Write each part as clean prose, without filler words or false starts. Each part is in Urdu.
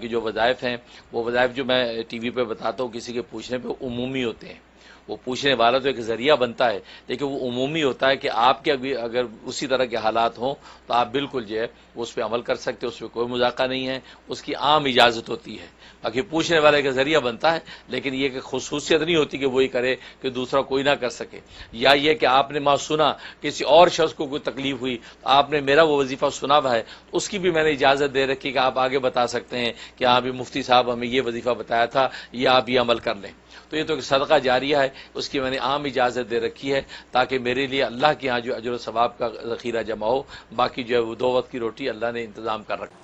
کے جو وظائف ہیں وہ وظائف جو میں ٹی وی پہ بتاتا ہوں کسی کے پوچھنے پہ عمومی ہوتے ہیں. وہ پوچھنے والا تو ایک ذریعہ بنتا ہے لیکن وہ عمومی ہوتا ہے کہ آپ کے اگر اسی طرح کے حالات ہوں تو آپ بالکل جو ہے اس پہ عمل کر سکتے, اس پہ کوئی مذاقہ نہیں ہے, اس کی عام اجازت ہوتی ہے. باقی پوچھنے والے کا ذریعہ بنتا ہے لیکن یہ کہ خصوصیت نہیں ہوتی کہ وہی کرے کہ دوسرا کوئی نہ کر سکے. یا یہ کہ آپ نے ماں سنا کسی اور شخص کو کوئی تکلیف ہوئی تو آپ نے میرا وہ وظیفہ سنا ہوا ہے, اس کی بھی میں نے اجازت دے رکھی کہ آپ آگے بتا سکتے ہیں کہ ہاں بھی مفتی صاحب ہمیں یہ وظیفہ بتایا تھا, یہ آپ یہ عمل کر لیں. تو یہ تو ایک صدقہ جاریہ ہے, اس کی میں نے عام اجازت دے رکھی ہے تاکہ میرے لیے اللہ کے ہاں جو اجر و ثواب کا ذخیرہ جمع ہو. باقی جو ہے وہ 2 وقت کی روٹی اللہ نے انتظام کر رکھا.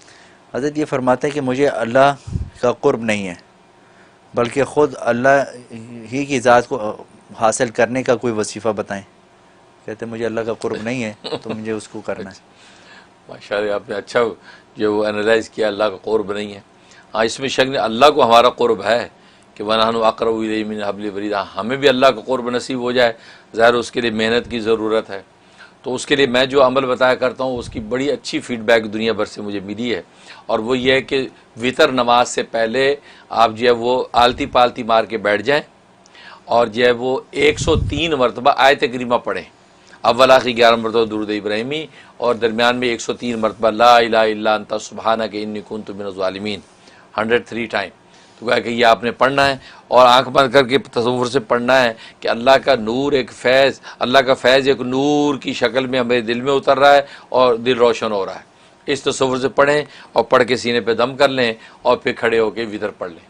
حضرت یہ فرماتا ہے کہ مجھے اللہ کا قرب نہیں ہے بلکہ خود اللہ ہی کی ذات کو حاصل کرنے کا کوئی وظیفہ بتائیں. کہتے ہیں مجھے اللہ کا قرب نہیں ہے تو مجھے اس کو کرنا ہے. ماشاء اللہ آپ نے اچھا جو وہ انالائز کیا, اللہ کا قرب نہیں ہے. ہاں اس میں شک نہیں, اللہ کو ہمارا قرب ہے کہ وَنَحْنُ أَقْرَبُ إِلَيْهِ مِنْ حَبْلِ الْوَرِيدِ, ہمیں بھی اللہ کا قرب نصیب ہو جائے. ظاہر اس کے لیے محنت کی ضرورت ہے. تو اس کے لیے میں جو عمل بتایا کرتا ہوں اس کی بڑی اچھی فیڈ بیک دنیا بھر سے مجھے ملی ہے, اور وہ یہ ہے کہ وطر نماز سے پہلے آپ جو ہے وہ آلتی پالتی مار کے بیٹھ جائیں اور جو ہے وہ 103 مرتبہ آیت کریمہ پڑھیں. اول آخری 11 مرتبہ درود ابراہیمی اور درمیان میں 103 مرتبہ لا الہ الا انت سبحانک انی کنت من الظالمین 103 ٹائم. تو کہا کہ یہ آپ نے پڑھنا ہے اور آنکھ بند کر کے تصور سے پڑھنا ہے کہ اللہ کا نور ایک فیض, اللہ کا فیض ایک نور کی شکل میں ہمارے دل میں اتر رہا ہے اور دل روشن ہو رہا ہے. اس تصور سے پڑھیں اور پڑھ کے سینے پہ دم کر لیں اور پھر کھڑے ہو کے وطر پڑھ لیں.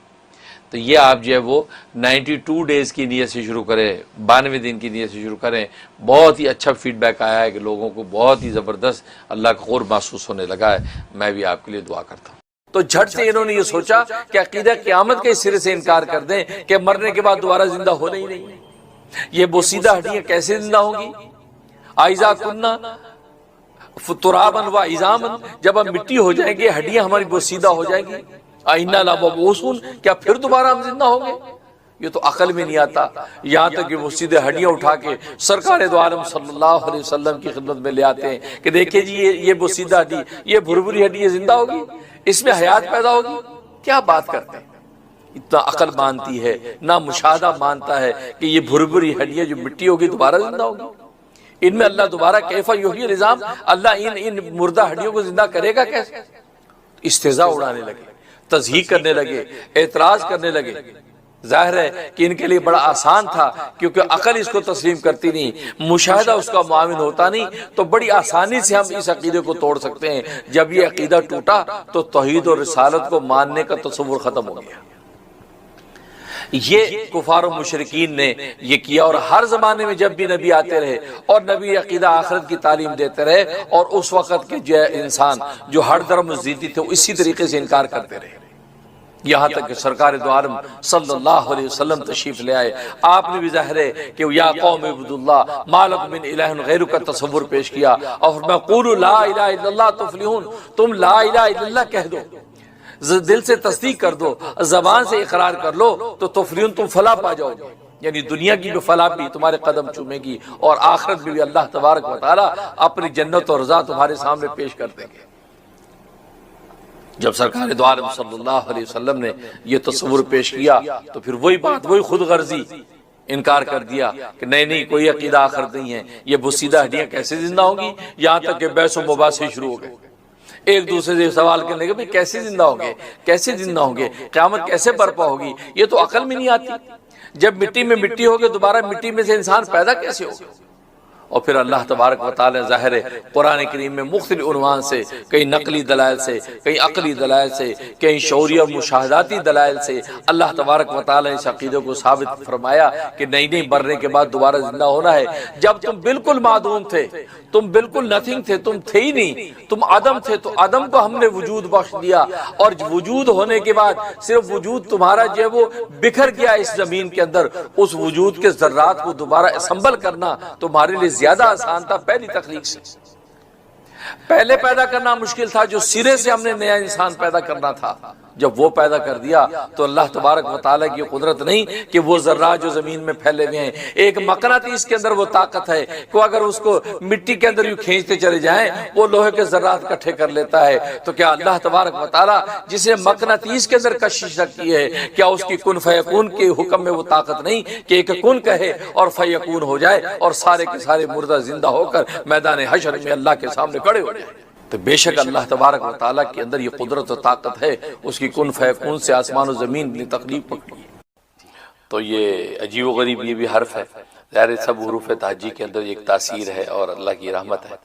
تو یہ آپ جو ہے وہ 92 ڈیز کی نیت سے شروع کریں, 92 دن کی نیت سے شروع کریں. بہت ہی اچھا فیڈ بیک آیا ہے کہ لوگوں کو بہت ہی زبردست اللہ کا قرب محسوس ہونے لگا ہے. میں بھی آپ کے لیے دعا کرتا ہوں. تو جھٹ سے انہوں نے یہ سوچا کہ عقیدہ قیامت کے اس سرے سے انکار کر دیں کہ مرنے کے بعد دوبارہ زندہ ہونا ہی نہیں. یہ بوسیدہ ہڈیاں کیسے زندہ ہوں گی؟ اذا کننا ترابا و عظاما, جب ہم مٹی ہو جائیں گے ہڈیاں ہماری بوسیدہ ہو جائیں گی. انا لمبعوثون, کیا پھر دوبارہ ہم زندہ ہوں گے؟ یہ تو عقل میں نہیں آتا. یہاں تک کہ وہ سیدھے ہڈیاں اٹھا کے سرکار دو عالم صلی اللہ علیہ وسلم کی خدمت میں لے آتے ہیں کہ دیکھیں جی یہ بوسیدہ ہڈی, یہ بھربھری ہڈی یہ زندہ ہوگی, اس میں حیات پیدا ہوگی. کیا بات کرتے ہیں, اتنا عقل مانتی ہے نہ مشاہدہ مانتا ہے کہ یہ بھربھری ہڈیاں جو مٹی ہوگی دوبارہ زندہ ہوگی. ان میں اللہ دوبارہ کیف یحیی العظام, اللہ ان مردہ ہڈیوں کو زندہ کرے گا کیسے؟ استہزاء اڑانے لگے, تضحیق کرنے لگے, اعتراض کرنے لگے. ظاہر ہے کہ ان کے لیے بڑا آسان تھا کیونکہ عقل اس کو تسلیم کرتی نہیں, مشاہدہ اس کا معاون ہوتا نہیں, تو بڑی آسانی سے ہم اس عقیدے کو توڑ سکتے ہیں. جب یہ عقیدہ ٹوٹا تو توحید اور رسالت کو ماننے کا تصور ختم ہو گیا. یہ کفار و مشرکین نے یہ کیا, اور ہر زمانے میں جب بھی نبی آتے رہے اور نبی عقیدہ آخرت کی تعلیم دیتے رہے, اور اس وقت کے جو انسان جو ہر درم زیدی تھے اسی طریقے سے انکار کرتے رہے, یہاں تک کہ سرکار دو عالم صلی اللہ علیہ وسلم تشریف لے آئے. آپ نے بھی ظاہر ہے کہ یا قوم عبداللہ ما لکم من الہ غیر کا تصور پیش کیا, اور میں قولوا لا الہ الا اللہ تفلحون, تم لا الہ الا اللہ کہہ دو, دل سے تصدیق کر دو, زبان سے اقرار کر لو تو تفلحون, تم فلاح پا جاؤ گے. یعنی دنیا کی بھی فلاح بھی تمہارے قدم چومے گی, اور آخرت میں بھی اللہ تبارک و تعالی اپنی جنت اور رضا تمہارے سامنے پیش کر دیں گے. جب سرکار دو عالم صلی اللہ علیہ وسلم نے یہ تصور پیش کیا تو پھر وہی بات, وہی خود غرضی, انکار کر دیا کہ نہیں کوئی عقیدہ آخرت نہیں ہے, یہ بوسیدہ ہڈیاں کیسے زندہ ہوں گی. یہاں تک کہ بحث و مباحثے شروع ہو گئے, ایک دوسرے سے سوال کرنے کے بھئی کیسے زندہ ہوں گے, کیسے زندہ ہوں گے, قیامت کیسے برپا ہوگی. یہ تو عقل میں نہیں آتی. جب مٹی میں مٹی ہوگی دوبارہ مٹی میں سے انسان پیدا کیسے ہوگا. اور پھر اللہ تبارک و تعالی ظاہر ہے قرآن کریم میں مختلف عنوان سے, کئی نقلی دلائل سے, کئی عقلی دلائل سے, کئی شعوری اور مشاہداتی دلائل سے اللہ تبارک و تعالی اس عقیدے کو ثابت فرمایا کہ نہیں مرنے کے بعد دوبارہ زندہ ہونا ہے. جب تم بالکل معدوم تھے, تم بالکل نتھنگ تھے, تم تھے ہی نہیں, تم عدم تھے, تو عدم کو ہم نے وجود بخش دیا, اور وجود ہونے کے بعد صرف وجود تمہارا جو ہے وہ بکھر گیا اس زمین کے اندر, اس وجود کے ذرات کو دوبارہ اسمبل کرنا تمہارے لیے زیادہ آسان تھا پہلی تخلیق سے. پہلے پیدا کرنا مشکل تھا, جو سرے سے ہم نے نیا انسان پیدا کرنا تھا جب وہ پیدا کر دیا تو اللہ تبارک و تعالیٰ کی قدرت نہیں کہ وہ ذرات جو زمین میں پھیلے ہوئے ہیں، ایک مقناطیس کے اندر وہ طاقت ہے کہ اگر اس کو مٹی کے اندر یوں کھینچتے چلے جائیں وہ لوہے کے ذرات اکٹھے کر لیتا ہے۔ تو کیا اللہ تبارک و تعالیٰ جسے مقناطیس کے اندر کشش رکھی ہے، کیا اس کی کن فیکون کے حکم میں وہ طاقت نہیں کہ ایک کن کہے اور فیکون ہو جائے اور سارے کے سارے مردہ زندہ ہو کر میدان حشر میں اللہ کے سامنے کھڑے ہو جائیں؟ تو بے شک اللہ تبارک و تعالیٰ کے اندر یہ قدرت و طاقت ہے، اس کی کن فیکون سے آسمان و زمین نے تخلیق پکڑی۔ تو یہ عجیب و غریب یہ بھی حرف ہے، ظاہر سب حروف تہجی کے اندر ایک تاثیر ہے اور اللہ کی رحمت ہے۔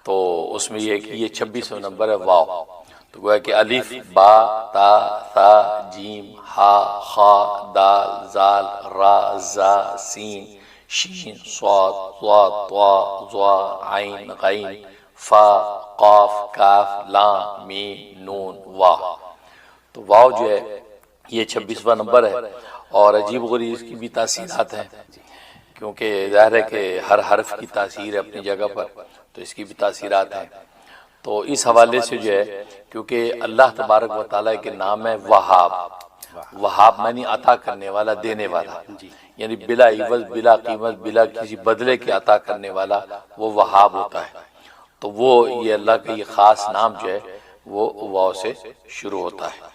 تو اس میں یہ کہ یہ 26واں نمبر ہے واو، تو گویا کہ الف با تا ثا جیم ہا خا دال زال را زا سین شین صاد ضاد طا ظا عین غین فا قاف کاف لام میم نون واو۔ تو واو جو ہے یہ 26واں نمبر ہے اور عجیب غریب اس کی بھی تاثیرات ہیں، کیونکہ ظاہر ہے کہ ہر حرف کی تاثیر ہے اپنی جگہ پر، تو اس کی بھی تاثیرات ہیں۔ تو اس حوالے سے جو ہے کیونکہ اللہ تبارک و تعالیٰ کے نام ہے وہاب، وہاب معنی عطا کرنے والا، دینے والا، یعنی بلا عوض بلا قیمت بلا کسی بدلے کے عطا کرنے والا وہ وہاب ہوتا ہے۔ تو وہ یہ اللہ کا یہ خاص نام جو ہے وہ واو سے شروع ہوتا ہے۔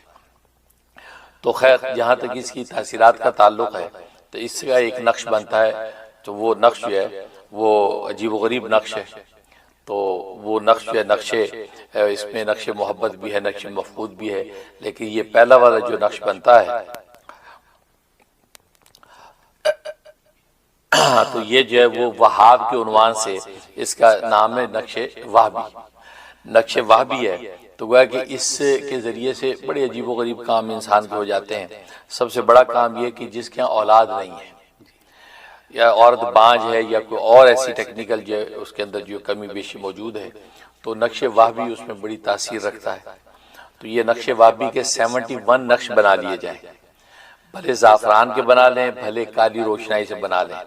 تو خیر جہاں تک اس کی تاثیرات کا تعلق ہے تو اس کا ایک نقش بنتا ہے، تو وہ نقش جو ہے وہ عجیب و غریب نقش ہے۔ تو وہ نقش جو ہے نقشے اس میں نقش محبت بھی ہے، نقش مفقود بھی ہے، لیکن یہ پہلا والا جو نقش بنتا ہے تو یہ جو ہے وہ وہاب کے عنوان سے اس کا نام ہے نقش وہابی، نقش وہابی ہے۔ تو گویا کہ اس کے ذریعے سے بڑے عجیب و غریب کام انسان کے ہو جاتے ہیں۔ سب سے بڑا کام یہ کہ جس کے ہاں اولاد نہیں ہے یا عورت بانج ہے یا کوئی اور ایسی ٹیکنیکل جو اس کے اندر جو کمی بیشی موجود ہے، تو نقش وہابی اس میں بڑی تاثیر رکھتا ہے۔ تو یہ نقش وہابی کے 71 نقش بنا لیے جائیں، بھلے زعفران کے بنا لیں بھلے کالی روشنائی سے بنا لیں،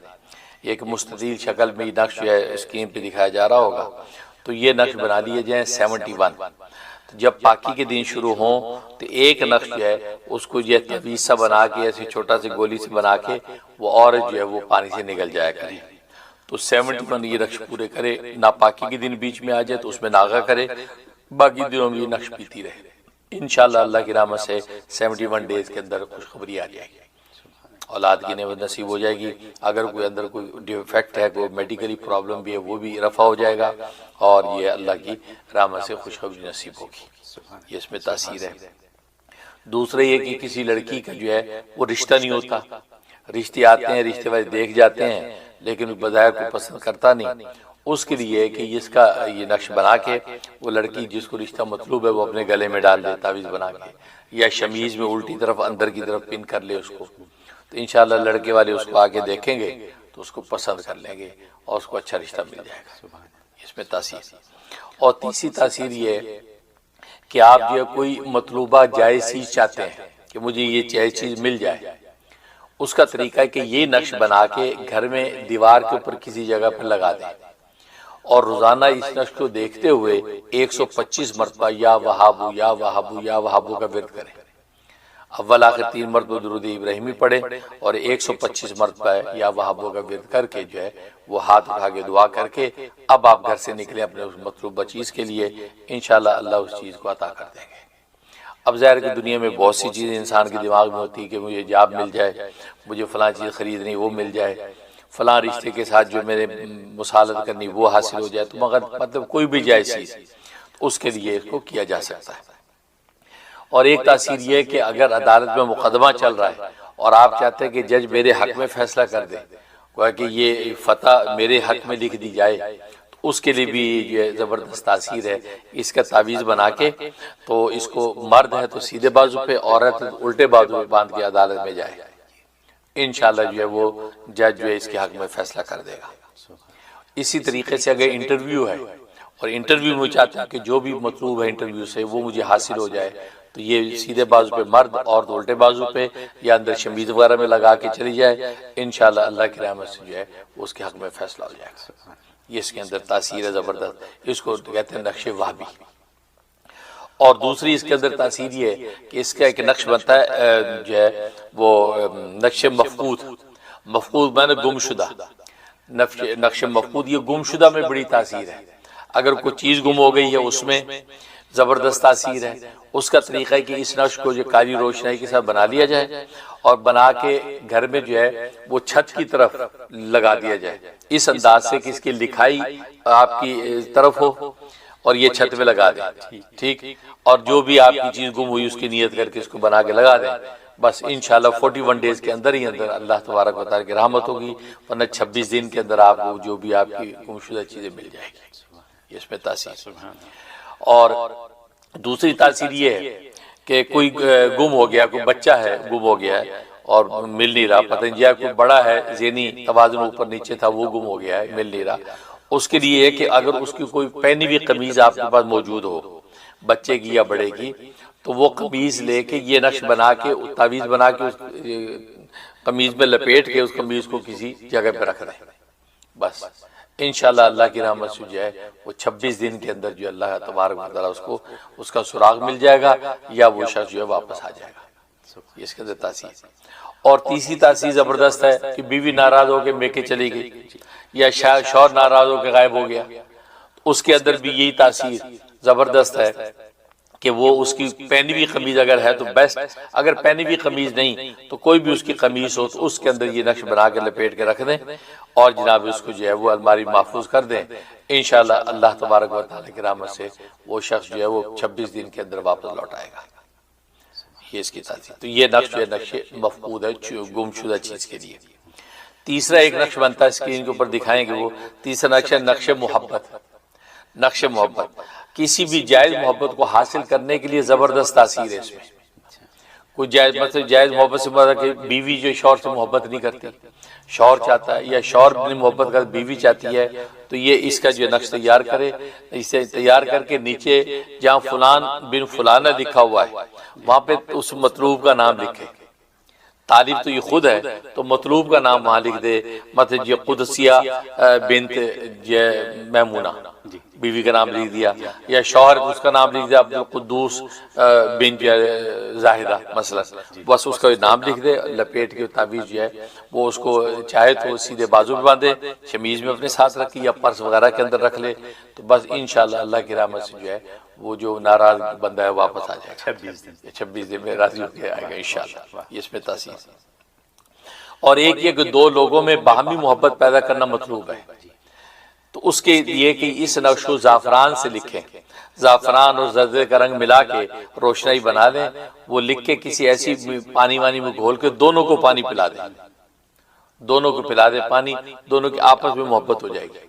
ایک مستطیل شکل میں یہ نقش جو ہے اسکرین پہ دکھایا جا رہا ہوگا، تو یہ نقش بنا لیے جائیں 71۔ جب پاکی کے دن شروع ہوں تو ایک نقش جو ہے اس کو یہ تعویذ سا بنا کے ایسے چھوٹا سے گولی سے بنا کے وہ عورت جو ہے وہ پانی سے نگل جایا کرے، تو 71 یہ نقش پورے کرے، ناپاکی کے دن بیچ میں آ جائے تو اس میں ناغہ کرے، باقی دنوں میں یہ نقش پیتی رہے۔ انشاءاللہ اللہ کی رحمت سے 71 ڈیز کے اندر خوشخبری آ جائے گی، اولاد کی نعمت نصیب ہو جائے گی۔ اگر کوئی اندر کوئی ڈیفیکٹ ہے، کوئی میڈیکلی پرابلم بھی ہے، وہ بھی رفع ہو جائے گا اور یہ اللہ کی رحمت سے خوشخبری نصیب ہوگی۔ یہ اس میں تاثیر ہے۔ دوسرا یہ کہ کسی لڑکی کا جو ہے وہ رشتہ نہیں ہوتا، رشتے آتے ہیں، رشتے والے دیکھ جاتے ہیں لیکن بظاہر کوئی پسند کرتا نہیں، اس کے لیے کہ اس کا یہ نقش بنا کے وہ لڑکی جس کو رشتہ مطلوب ہے وہ اپنے گلے میں ڈال دے تعویذ بنا کے، یا شمیز میں الٹی طرف اندر کی طرف پن کر لے اس کو، تو انشاءاللہ لڑکے والے اس کو آگے دیکھیں گے تو اس کو پسند کر لیں گے اور اس کو اچھا رشتہ مل جائے گا۔ اس میں تاثیر۔ اور تیسری تاثیر یہ ہے کہ آپ جو کوئی مطلوبہ جائز چیز چاہتے ہیں کہ مجھے یہ جائز چیز مل جائے، اس کا طریقہ ہے کہ یہ نقش بنا کے گھر میں دیوار کے اوپر کسی جگہ پر لگا دیں اور روزانہ اس نقش کو دیکھتے ہوئے 125 مرتبہ یا وہابو یا وہابو یا وہابو کا ورد کریں۔ اول آخر 3 مرتبہ درود ابراہیمی پڑھیں اور 125 مرتبہ یا وہابو کا ورد کر کے جو ہے وہ ہاتھ اٹھا کے دعا کر کے اب آپ گھر سے نکلیں اپنے اس مطلوبہ چیز کے لیے، انشاءاللہ اللہ اس چیز کو عطا کر دیں گے۔ اب ظاہر کہ دنیا میں بہت سی چیزیں انسان کے دماغ میں ہوتی ہے کہ مجھے جاب مل جائے، مجھے فلاں چیز خریدنی وہ مل جائے، فلاں رشتے کے ساتھ جو میرے مصالحت کرنی وہ حاصل ہو جائے، تو مگر مطلب کوئی بھی جائز چیز اس کے لیے اس کو کیا جا سکتا ہے۔ اور ایک تاثیر یہ ہے کہ اگر عدالت میں مقدمہ چل رہا ہے اور آپ چاہتے ہیں کہ جج میرے حق میں فیصلہ کر دے، گویا کہ یہ فتح میرے حق میں لکھ دی جائے، تو اس کے لیے بھی یہ زبردست تاثیر ہے۔ اس کا تعویذ بنا کے تو اس کو مرد ہے تو سیدھے بازو پہ، عورت الٹے بازو پہ باندھ کے عدالت میں جائے، انشاءاللہ جو ہے وہ جج جو ہے اس کے حق میں فیصلہ کر دے گا۔ اسی طریقے سے اگر انٹرویو ہے اور انٹرویو میں چاہتا ہے کہ جو بھی مطلوب ہے انٹرویو سے وہ مجھے حاصل ہو جائے، تو یہ سیدھے بازو پہ مرد اور الٹے بازو پہ یا اندر شمیز وغیرہ میں لگا کے چلی جائے، انشاءاللہ اللہ کی رحمت سے جو ہے اس کے حق میں فیصلہ ہو جائے گا۔ یہ اس کے اندر تاثیر ہے زبردست، اس کو کہتے ہیں نقش وہابی۔ اور دوسری اس کے اندر تاثیر یہ ہے کہ اس کا ایک نقش بنتا ہے جو ہے وہ نقش مفقود، مفقود معنی گم شدہ، نقش مفقود یہ گم شدہ میں بڑی تاثیر ہے۔ اگر کوئی چیز گم ہو گئی ہے اس میں زبردست تاثیر ہے۔ اس کا طریقہ ہے کہ اس نقش کو جو کالی روشنائی کے ساتھ بنا لیا جائے اور بنا کے گھر میں جو ہے وہ چھت کی طرف لگا دیا جائے، اس انداز سے کہ اس کی لکھائی آپ کی طرف ہو اور یہ چھت میں لگا دیں، ٹھیک، اور جو بھی آپ کی چیز گم ہوئی اس کی نیت کر کے اس کو بنا کے لگا دیں، بس انشاءاللہ 41 ڈیز کے اندر ہی اندر اللہ تبارک و تعالیٰ کی رحمت ہوگی، ورنہ 26 دن کے اندر آپ کو جو بھی آپ کی گم شدہ چیزیں مل جائیں گی۔ اس میں تاثیر، اور دوسری تاثیر یہ ہے کہ کوئی گم ہو گیا، کوئی بچہ ہے گم ہو گیا ہے اور مل نہیں رہا، پتہ نہیں کوئی بڑا ہے ذہنی توازن اوپر نیچے تھا وہ گم ہو گیا ہے، مل نہیں رہا، اس کے لیے ہے کہ اگر اس کی کوئی پہنی ہوئی قمیض آپ کے پاس موجود ہو بچے کی یا بڑے کی، تو وہ قمیض لے کے یہ نقش بنا کے تعویذ بنا کے اس قمیض میں لپیٹ کے اس قمیض کو کسی جگہ پہ رکھ دیں، بس انشاءاللہ اللہ کی رحمت سے جو ہے وہ 26 دن کے اندر جو اللہ تبارک و تعالیٰ اس کو اس کا سراغ مل جائے گا یا وہ شخص جو ہے واپس آ جائے گا۔ یہ اس کے اندر تاثیر۔ اور تیسری تاثیر زبردست ہے کہ بیوی ناراض ہو کے میکے چلی گئی یا شوہر ناراض ہو کے غائب ہو گیا، اس کے اندر بھی یہی تاثیر زبردست ہے کہ وہ اس کی پہنی ہوئی قمیض اگر ہے تو بیسٹ، اگر پہنی ہوئی قمیض نہیں تو کوئی بھی اس کی قمیض ہو تو اس کے اندر یہ نقش بنا کے لپیٹ کے رکھ دیں اور جناب اس کو جو ہے وہ الماری محفوظ کر دیں، انشاءاللہ اللہ تبارک و تعالیٰ کی رحمت سے وہ شخص جو ہے وہ 26 دن کے اندر واپس لوٹ آئے گا۔ یہ اس کی تاثیر۔ تو یہ نقش جو ہے نقش مفقود ہے گم شدہ چیز کے لیے۔ تیسرا ایک نقش بنتا ہے، اسکرین کے اوپر دکھائیں گے، وہ تیسرا نقش ہے نقش محبت۔ نقش محبت کسی بھی جائز محبت کو حاصل کرنے کے لیے زبردست تاثیر ہے اس میں۔ کوئی جائز مطلب جائز محبت سے مراد کہ بیوی جو شوہر سے محبت نہیں کرتی، شوہر چاہتا ہے یا شوہر اپنی محبت کا بیوی چاہتی ہے، تو یہ اس کا جو نقش تیار کرے، اسے تیار کر کے نیچے جہاں فلان بن فلانہ لکھا ہوا ہے وہاں پہ اس مطلوب کا نام لکھے، طالب تو یہ خود ہے تو مطلوب کا نام وہاں لکھ دے، مثلا یہ قدسیہ بنت میمونہ بیوی کا نام لکھ دیا، یا شوہر اس کا نام لکھ دیا عبدالقدوس بنت زاہدہ مثلا، بس اس کا نام لکھ دے، لپیٹ کے تعویذ جو ہے وہ اس کو چاہے تو سیدھے بازو پہ باندھے، شمیز میں اپنے ساتھ رکھی یا پرس وغیرہ کے اندر رکھ لے، تو بس انشاءاللہ اللہ کی رحمت سے جو ہے وہ جو ناراض بندہ ہے واپس آ جائے گا 26 دن میں راضی ہو کے آئے گا انشاءاللہ۔ یہ اس میں تاثیر۔ اور ایک یہ کہ دو لوگوں میں باہمی محبت پیدا کرنا مطلوب ہے، تو اس کے لیے کہ اس نقش کو زعفران سے لکھیں، زعفران اور زردے کا رنگ ملا کے روشنائی بنا دیں، وہ لکھ کے کسی ایسی پانی وانی میں گھول کے دونوں کو پانی پلا دیں، دونوں کو پلا دیں پانی، دونوں کی آپس میں محبت ہو جائے گی۔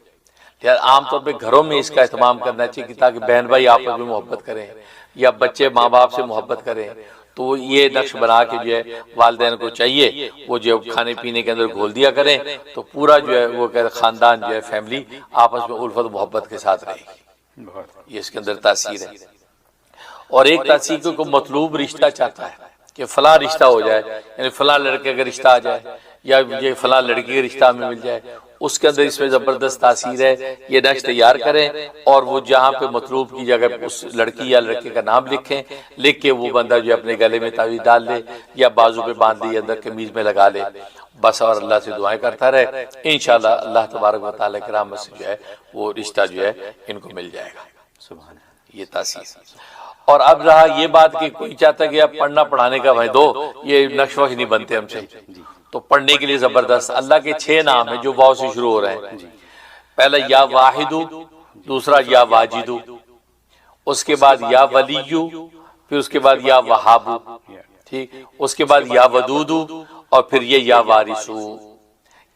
عام طور پہ گھروں میں اس کا اہتمام کرنا چاہیے تاکہ بہن بھائی آپس میں محبت کریں یا بچے ماں باپ سے محبت کریں، تو یہ نقش بنا کے جو ہے والدین کو چاہیے وہ جو کھانے پینے کے اندر گھول دیا کریں، تو پورا جو ہے وہ خاندان جو ہے فیملی آپس میں الفت محبت کے ساتھ رہے گی۔ یہ اس کے اندر تاثیر ہے۔ اور ایک تاثیر کو کوئی مطلوب رشتہ چاہتا ہے کہ فلاں رشتہ ہو جائے، یعنی فلاں لڑکے کا رشتہ آ جائے یا یہ فلاں لڑکی کا رشتہ ہمیں مل جائے، اس کے اندر اس میں زبردست تاثیر ہے۔ یہ نقش تیار کریں اور وہ جہاں پہ مطلوب کی جگہ اس لڑکی یا لڑکے کا نام لکھیں، لکھ کے وہ بندہ جو اپنے گلے میں تعویذ ڈال لے یا بازو پہ باندھ لی اندر قمیض میں لگا لے، بس اور اللہ سے دعائیں کرتا رہے، انشاءاللہ اللہ تبارک و تعالیٰ کی رحمت سے جو ہے وہ رشتہ جو ہے ان کو مل جائے گا۔ سبحان اللہ، یہ تاثیر۔ اور اب رہا یہ بات کہ کوئی چاہتا کہ اب پڑھنا پڑھانے کا بھائی دو، یہ نقش وقت نہیں بنتے ہم سے، تو پڑھنے کے لیے زبردست اللہ کے 6 نام ہیں جو واو سے شروع ہو رہے ہیں۔ پہلا یا واحد، دوسرا یا واجد، اس کے بعد یا ولی، پھر اس کے بعد یا وہاب، ٹھیک، اس کے بعد یا ودود اور پھر یہ یا وارث۔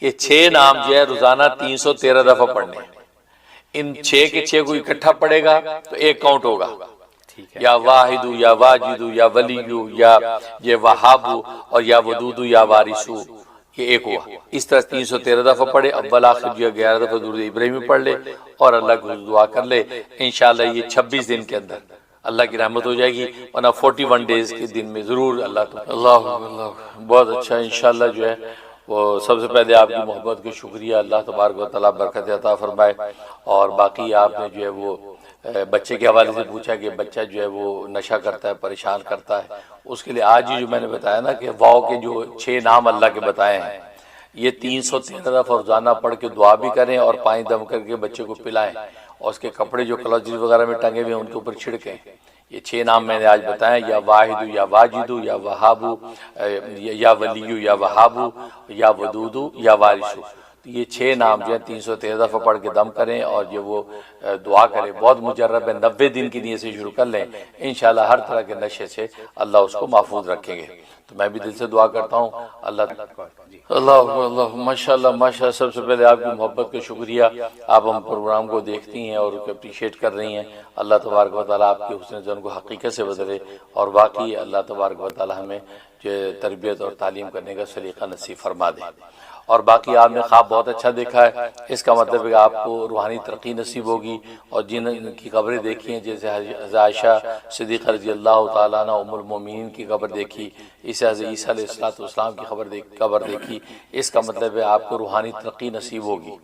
یہ 6 نام جو ہے روزانہ 313 دفعہ پڑھنے ہیں۔ ان 6 کے 6 کو اکٹھا پڑھے گا تو ایک کاؤنٹ ہوگا، یا واحد یا واجد یا ولی یا یہ وہاب اور یا ودود یا وارث، یہ ایک ہوا۔ اس طرح 313 دفعہ پڑھے، اول آخر جو 11 دفعہ درود ابراہیمی پڑھ لے اور اللہ کو دعا کر لے، انشاءاللہ یہ 26 دن کے اندر اللہ کی رحمت ہو جائے گی، ورنہ 41 ڈیز کے دن میں ضرور اللہ بہت اچھا انشاءاللہ جو ہے وہ سب سے پہلے آپ کی محبت کا شکریہ، اللہ تبارک و تعالیٰ برکت عطا فرمائے، اور باقی آپ نے جو ہے وہ بچے کے حوالے سے پوچھا کہ بچہ جو ہے وہ نشہ کرتا ہے، پریشان کرتا ہے، اس کے لیے آج ہی جو میں نے بتایا نا کہ واؤ کے جو 6 نام اللہ کے بتائے ہیں، یہ 313 دفعہ روزانہ پڑھ کے دعا بھی کریں اور پانی دم کر کے بچے کو پلائیں، اور اس کے کپڑے جو کلوجز وغیرہ میں ٹنگے ہوئے ہیں ان کے اوپر چھڑکیں۔ یہ 6 نام میں نے آج بتائے، یا واحد یا واجد یا وہاب یا ولی یا وہاب یا ودود یا وارث۔ یہ 6 نام جو ہیں 313 دفعہ پڑھ کے دم کریں اور یہ وہ دعا کریں، بہت مجرب ہے، 90 دن کی نیت سے شروع کر لیں، انشاءاللہ ہر طرح کے نشے سے اللہ اس کو محفوظ رکھیں گے۔ تو میں بھی دل سے دعا کرتا ہوں اللہ اللہ ماشاءاللہ ماشاءاللہ۔ سب سے پہلے آپ کی محبت کا شکریہ، آپ ہم پروگرام کو دیکھتی ہیں اور اپریشیٹ کر رہی ہیں، اللہ تبارک و تعالیٰ آپ کے حسن ظن کو حقیقت سے بدلے، اور واقعی اللہ تبارک و تعالیٰ ہمیں جو تربیت اور تعلیم کرنے کا سلیقہ نصیب فرما دے۔ اور باقی آپ نے خواب بہت اچھا دیکھا ہے، اس کا مطلب ہے کہ آپ کو روحانی ترقی نصیب ہوگی، اور جن کی قبریں دیکھی ہیں جیسے حضرت عائشہ صدیقہ رضی اللہ تعالیٰ عنہ ام المومنین کی قبر دیکھی، اسے حضرت عیسیٰ علیہ السلام کی قبر دیکھی، اس کا مطلب ہے آپ کو روحانی ترقی نصیب ہوگی۔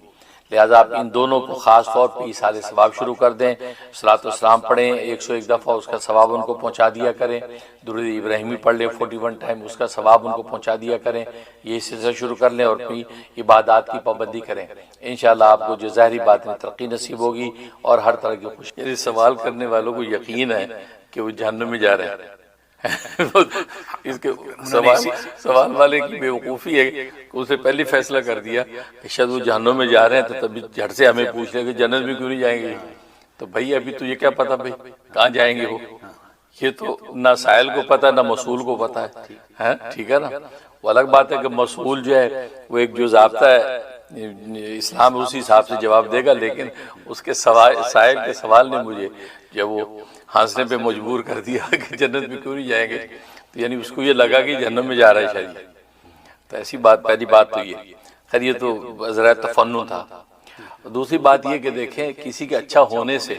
لہٰذا آپ ان دونوں کو خاص طور پہ ایصال ثواب شروع کر دیں، صلاۃ والسلام پڑھیں 101 دفعہ، اس کا ثواب ان کو پہنچا دیا کریں، درود ابراہیمی پڑھ لیں 41 ٹائم، اس کا ثواب ان کو پہنچا دیا کریں، یہ سلسلہ شروع کر لیں اور پھر عبادات کی پابندی کریں، انشاءاللہ آپ کو جو ظاہری بات میں ترقی نصیب ہوگی اور ہر طرح کی خوشی۔ یعنی سوال کرنے والوں کو یقین ہے کہ وہ جہنم میں جا رہے ہیں، اس کے سوال والے کی بیوقوفی ہے کہ اسے پہلے فیصلہ کر دیا کہ شاید وہ جہنم میں جا رہے ہیں، تو تبھی جھٹ سے ہمیں پوچھ لے کہ جنت میں کیوں نہیں جائیں گے؟ تو بھائی ابھی تجھے کیا پتا بھائی کہاں جائیں گے وہ؟ یہ تو نہ سائل کو پتا نہ مسئول کو پتا ہے، ٹھیک ہے نا؟ وہ الگ بات ہے کہ مسئول جو ہے وہ ایک جو ضابطہ ہے اسلام اسی حساب سے جواب دے گا، لیکن اس کے سائل کے سوال نے مجھے جب وہ ہنسنے پہ مجبور کر دیا کہ جنت میں کیوں نہیں جائیں گے، تو یعنی اس کو یہ لگا کہ جہنم میں جا رہا ہے شاید۔ تو ایسی بات، پہلی بات تو یہ خیر، یہ تو ذرا تفنن تھا۔ دوسری بات یہ کہ دیکھیں کسی کے اچھا ہونے سے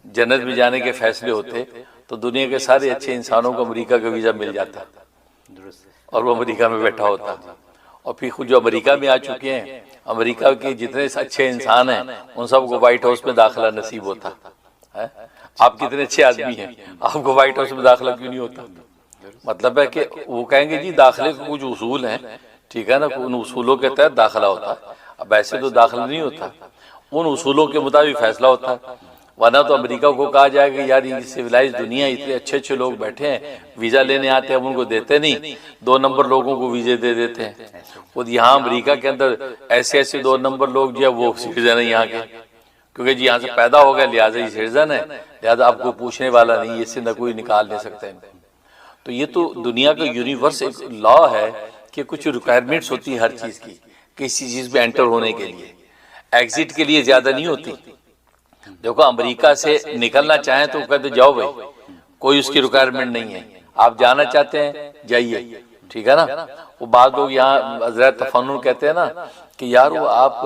جنت میں جانے کے فیصلے ہوتے تو دنیا کے سارے اچھے انسانوں کو امریکہ کا ویزا مل جاتا اور وہ امریکہ میں بیٹھا ہوتا، اور پھر خود جو امریکہ میں آ چکے ہیں، امریکہ کے جتنے اچھے انسان ہیں ان سب کو وائٹ ہاؤس میں داخلہ نصیب ہوتا۔ آپ کتنے اچھے آدمی ہیں، آپ کو وائٹ ہاؤس میں داخلہ کیوں نہیں ہوتا؟ مطلب ہے کہ وہ کہیں گے جی داخلے کے کچھ اصول ہیں، ٹھیک ہے نا، ان اصولوں کے تحت داخلہ ہوتا ہے، اب ایسے تو داخلہ نہیں ہوتا، ان اصولوں کے مطابق فیصلہ ہوتا ہے۔ ورنہ تو امریکہ کو کہا جائے گا یار یہ سویلائز دنیا اتنے اچھے اچھے لوگ بیٹھے ہیں، ویزا لینے آتے ہیں، ہم ان کو دیتے نہیں، 2 نمبر لوگوں کو ویزے دے دیتے ہیں۔ وہ یہاں امریکہ کے اندر ایسے ایسے 2 نمبر لوگ جو ہے وہ سٹیزن ہیں یہاں کے، کیونکہ جی یہاں سے پیدا ہو گئے لہٰذا یہ سٹیزن ہے، لہٰذا آپ کو پوچھنے والا نہیں، اس سے نہ کوئی نکال نہیں سکتا ان کو۔ تو یہ تو دنیا کا یونیورس ایک لا ہے کہ کچھ ریکوائرمنٹس ہوتی ہیں ہر چیز کی، کسی چیز پہ انٹر ہونے کے لیے، ایگزٹ کے لیے زیادہ نہیں ہوتی۔ دیکھو امریکہ سے نکلنا چاہیں تو کہتے جاؤ بھائی، کوئی اس کی ریکوائرمنٹ نہیں ہے، آپ جانا چاہتے ہیں جائیے، ٹھیک ہے نا۔ وہ بعض لوگ یہاں حضرت تفنن کہتے ہیں نا کہ یار وہ آپ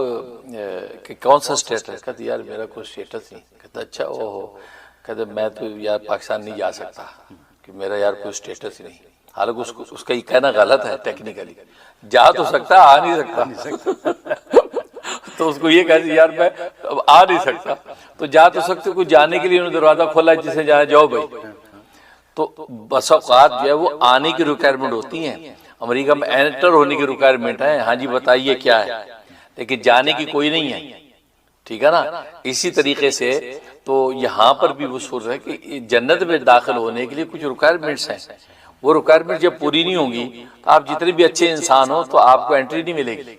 کون سا اسٹیٹس ہے، کہتے یار میرا کوئی اسٹیٹس نہیں، کہتے اچھا اوہو، کہتے میں تو یار پاکستان نہیں جا سکتا کہ میرا یار کوئی اسٹیٹس ہی نہیں، حالانکہ اس کا یہ کہنا غلط ہے ٹیکنیکلی، جا تو سکتا آ نہیں سکتا تو اس کو یہ کہتے یار میں اب آ نہیں سکتا، تو جا تو سکتے، کوئی جانے کے لیے انہوں نے دروازہ کھولا ہے جسے جانا جاؤ بھائی۔ تو بس اوقات جو ہے وہ آنے کی ریکوائرمنٹ ہوتی ہیں، امریکہ میں انٹر ہونے کی ریکوائرمنٹ ہے، ہاں جی بتائیے کیا ہے، لیکن جانے کی کوئی نہیں ہے، ٹھیک ہے نا۔ اسی طریقے سے تو یہاں پر بھی وہ سوچ رہے ہیں کہ جنت میں داخل ہونے کے لیے کچھ ریکوائرمنٹس ہیں، وہ ریکوائرمنٹ جب پوری نہیں ہوں گی تو آپ جتنے بھی اچھے انسان ہو تو آپ کو انٹری نہیں ملے گی،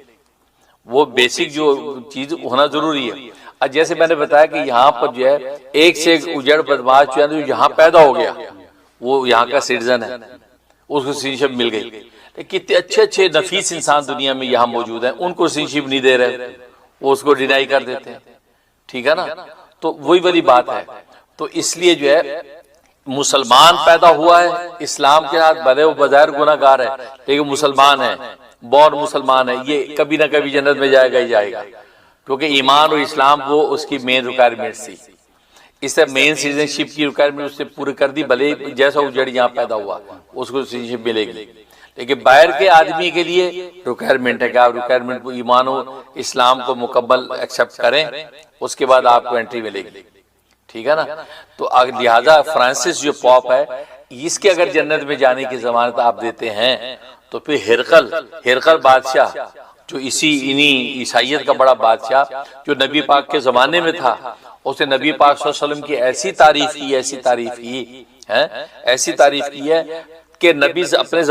وہ بیسک جو چیز ہونا ضروری ہے۔ اب جیسے میں نے بتایا کہ یہاں پر جو ہے ایک سے ایک اجڑ بدماش جو ہے یہاں پیدا ہو گیا، وہ یہاں کا سٹیزن ہے، اس کو سٹیزنشپ مل گئی، لیکن کتنے اچھے اچھے نفیس انسان دنیا میں یہاں موجود ہیں، ان کو سٹیزنشپ نہیں دے رہے، وہ اس کو ڈینائی کر دیتے ہیں، ٹھیک ہے نا۔ تو وہی والی بات ہے، تو اس لیے جو ہے مسلمان پیدا ہوا ہے اسلام کے ہاتھ، بھلے وہ بظاہر گناہ گار ہے لیکن مسلمان ہے، بورن مسلمان ہے، یہ کبھی نہ کبھی جنت میں جائے گا ہی جائے گا، کیونکہ ایمان اور اسلام وہ اس کی مین ریکوائرمنٹ تھی، اس سے مین سٹیزن شپ کی ریکوائرمنٹ اس نے پوری کر دی، بھلے جیسا اجڑ یہاں پیدا ہوا اس کو سٹیزن شپ ملے گی، لیکن باہر کے آدمی کے لیے ریکوائرمنٹ ہے کہ آپ ریکوائرمنٹ ایمان و اسلام کو مکمل ایکسپٹ کریں، اس کے بعد آپ کو انٹری ملے گی، ٹھیک ہے نا. تو لہذا فرانسس جو پاپ ہے اس کے اگر جنت میں جانے کی ضمانت آپ دیتے ہیں تو پھر ہرقل بادشاہ جو انہی عیسائیت کا بڑا بادشاہ جو نبی پاک کے زمانے میں تھا، اس نے نبی پاک صلی اللہ علیہ وسلم کی ایسی تعریف کی ہے کہ نبی اپنے